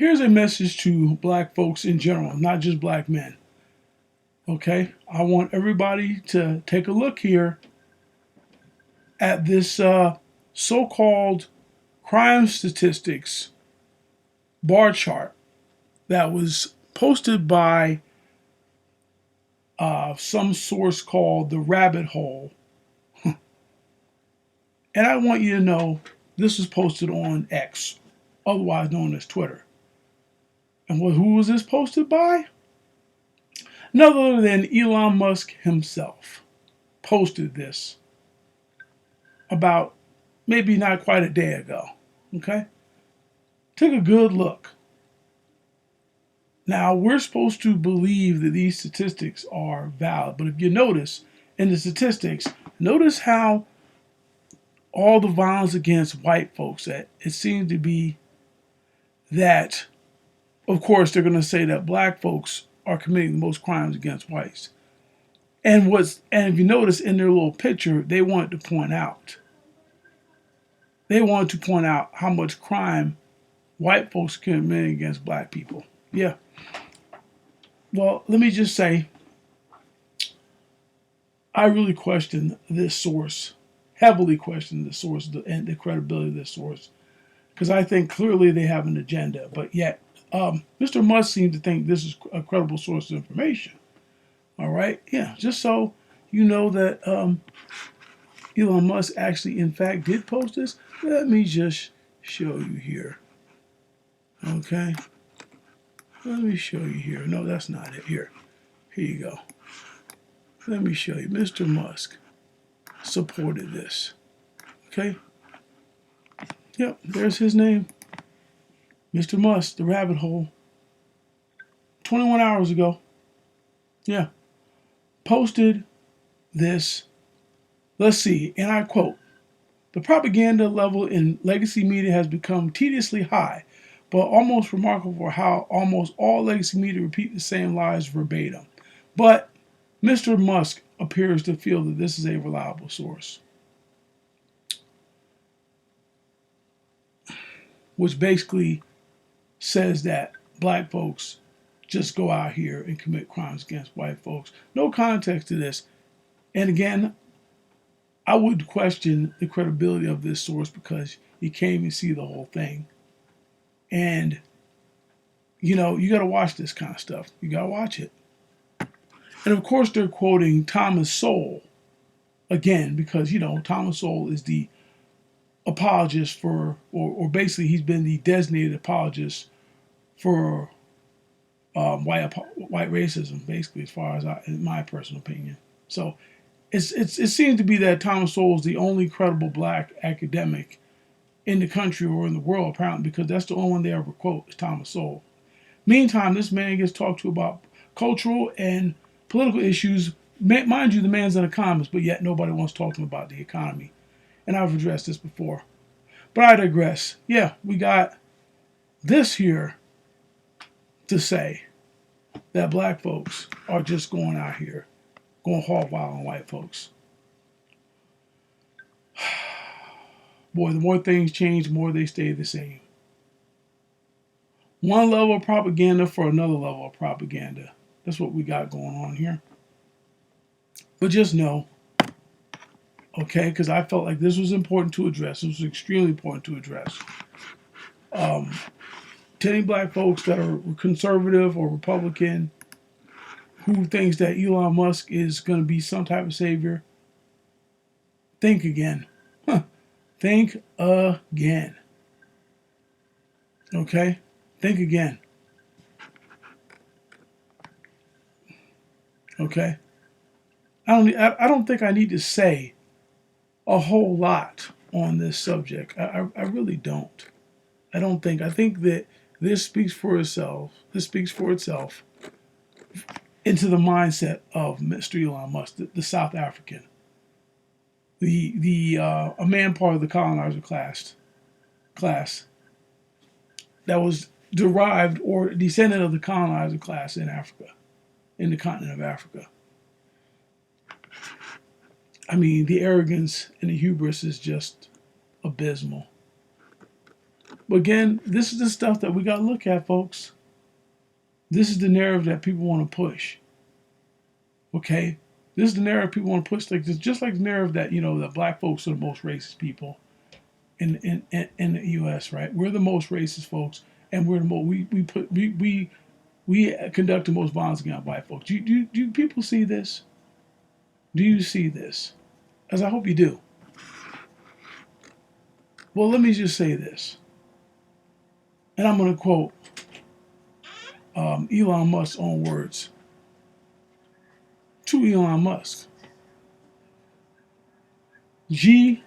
Here's a message to black folks in general, not just black men. Okay, I want everybody to take a look here at this so-called crime statistics bar chart that was posted by some source called the Rabbit Hole. And I want you to know this was posted on X, otherwise known as Twitter. And who was this posted by? None other than Elon Musk himself posted this about maybe not quite a day ago. Okay? Take a good look. Now, we're supposed to believe that these statistics are valid, but if you notice in the statistics, notice how all the violence against white folks, that it seems to be that, of course, they're going to say that black folks are committing the most crimes against whites. And if you notice in their little picture, they wanted to point out how much crime white folks commit against black people. Yeah. Well, let me just say, I really question this source, heavily question the source and the credibility of this source, because I think clearly they have an agenda, but yet Mr. Musk seems to think this is a credible source of information. All right, yeah, just so you know that Elon Musk actually, in fact, did post this. Let me just show you here. Okay, let me show you here. No, that's not it. Here you go. Let me show you. Mr. Musk supported this. Okay. Yep, there's his name. Mr. Musk, the rabbit hole. 21 hours ago. Yeah. Posted this. Let's see, and I quote, "The propaganda level in legacy media has become tediously high, but almost remarkable for how almost all legacy media repeat the same lies verbatim. But Mr. Musk appears to feel that this is a reliable source." Which basically says that black folks just go out here and commit crimes against white folks. No context to this. And again, I would question the credibility of this source because you can't even see the whole thing. And, you got to watch this kind of stuff. You got to watch it. And of course, they're quoting Thomas Sowell again because, Thomas Sowell is the apologist for, or basically he's been the designated apologist for white racism, basically, as far as in my personal opinion. So it seems to be that Thomas Sowell is the only credible black academic in the country or in the world, apparently, because that's the only one they ever quote is Thomas Sowell. Meantime, this man gets talked to about cultural and political issues. Mind you, the man's an economist, but yet nobody wants to talk to him about the economy. And I've addressed this before. But I digress. Yeah, we got this here to say that black folks are just going out here, going hog wild on white folks. Boy, the more things change, the more they stay the same. One level of propaganda for another level of propaganda. That's what we got going on here. But just know, okay, because I felt like this was important to address. This was extremely important to address. To any black folks that are conservative or Republican who thinks that Elon Musk is going to be some type of savior, think again. Think again. Okay? Think again. Okay? I don't think I need to say a whole lot on this subject. I really don't. I don't think. I think that this speaks for itself. This speaks for itself into the mindset of Mr. Elon Musk, the South African, a man part of the colonizer class that was derived or descendant of the colonizer class in Africa, in the continent of Africa. I mean, the arrogance and the hubris is just abysmal. But again, this is the stuff that we got to look at, folks. This is the narrative that people want to push. Okay? This is the narrative people want to push. Like this, just like the narrative that, that black folks are the most racist people in the U.S., right? We're the most racist folks, and we're the most, we conduct the most violence against white folks. Do people see this? Do you see this? As I hope you do. Well, let me just say this, and I'm going to quote Elon Musk's own words to Elon Musk. GFY.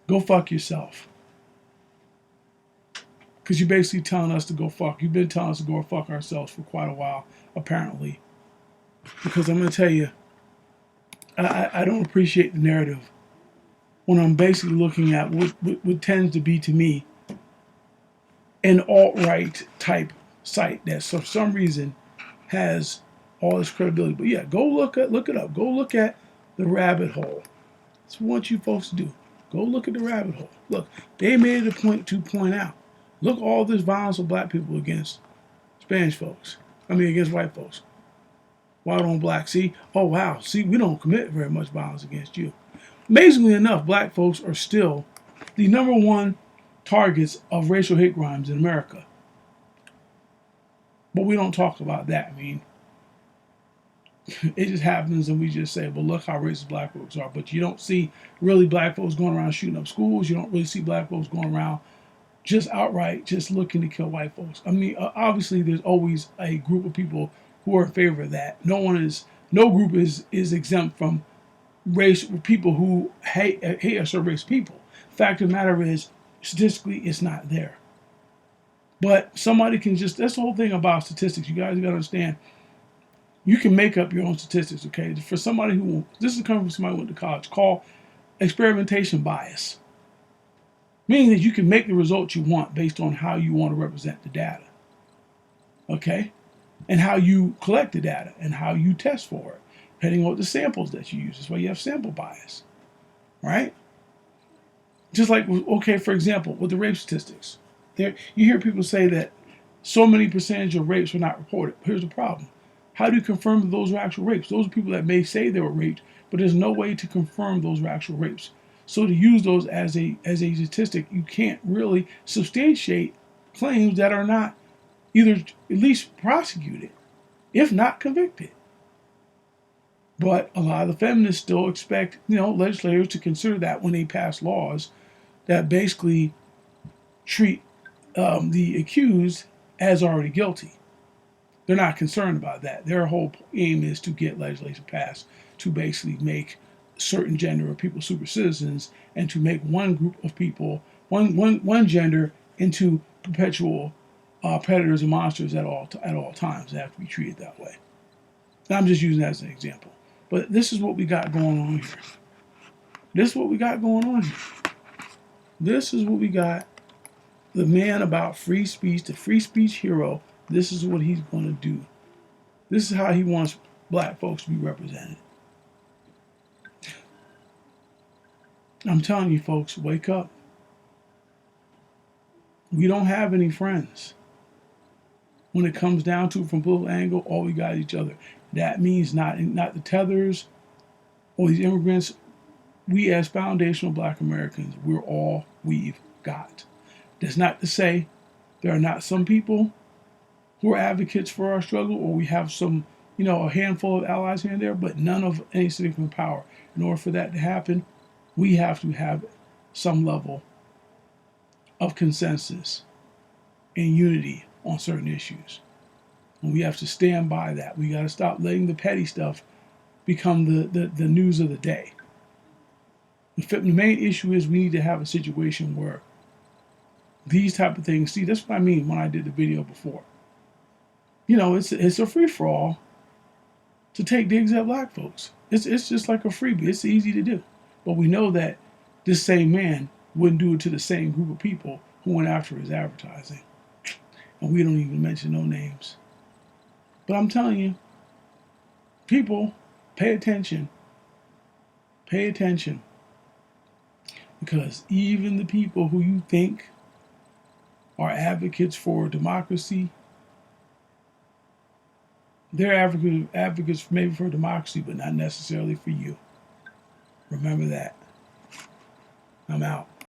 Go fuck yourself. Because you're basically telling us to go fuck. You've been telling us to go fuck ourselves for quite a while, apparently. Because I'm going to tell you, I don't appreciate the narrative when I'm basically looking at what tends to be, to me, an alt-right type site that for some reason has all this credibility. But yeah, go look it up. Go look at the rabbit hole. That's what I want you folks to do. Go look at the rabbit hole. Look, they made it a point to point out. Look, all this violence of black people against Spanish folks. Against white folks. White on black. See? Oh, wow. See, we don't commit very much violence against you. Amazingly enough, black folks are still the number one targets of racial hate crimes in America. But we don't talk about that. It just happens and we just say, well, look how racist black folks are. But you don't see really black folks going around shooting up schools. You don't really see black folks going around just outright just looking to kill white folks. Obviously, there's always a group of people who are in favor of that. No group is exempt from race people who hate a certain race of people. Fact of the matter is, statistically, it's not there. But somebody can that's the whole thing about statistics. You guys got to understand, you can make up your own statistics, okay? For somebody this is coming from somebody who went to college, called experimentation bias. Meaning that you can make the results you want based on how you want to represent the data. Okay? And how you collect the data and how you test for it, depending on the samples that you use. That's why you have sample bias. Right? Just like, okay, for example, with the rape statistics. You hear people say that so many percentage of rapes were not reported. Here's the problem. How do you confirm that those are actual rapes? Those are people that may say they were raped, but there's no way to confirm those are actual rapes. So to use those as a statistic, you can't really substantiate claims that are not either at least prosecuted, if not convicted. But a lot of the feminists still expect, legislators to consider that when they pass laws that basically treat the accused as already guilty. They're not concerned about that. Their whole aim is to get legislation passed to basically make certain gender of people super citizens and to make one group of people, one gender, into perpetual predators and monsters at all times. They have to be treated that way. And I'm just using that as an example. But this is what we got going on here. This is what we got going on here. This is what we got. The man about free speech, the free speech hero, this is what he's going to do. This is how he wants black folks to be represented. I'm telling you folks, wake up. We don't have any friends. When it comes down to it from political angle, all we got is each other. That means not the tethers or these immigrants. We as foundational black Americans, we're all we've got. That's not to say there are not some people who are advocates for our struggle, or we have some, a handful of allies here and there, but none of any significant power. In order for that to happen, we have to have some level of consensus and unity on certain issues. And we have to stand by that. We got to stop letting the petty stuff become the news of the day. The main issue is we need to have a situation where these type of things, see, that's what I mean when I did the video before. It's a free-for-all to take digs at black folks. It's just like a freebie. It's easy to do. But we know that this same man wouldn't do it to the same group of people who went after his advertising. And we don't even mention no names. But I'm telling you, people, pay attention. Pay attention. Because even the people who you think are advocates for democracy, they're advocates maybe for democracy, but not necessarily for you. Remember that. I'm out.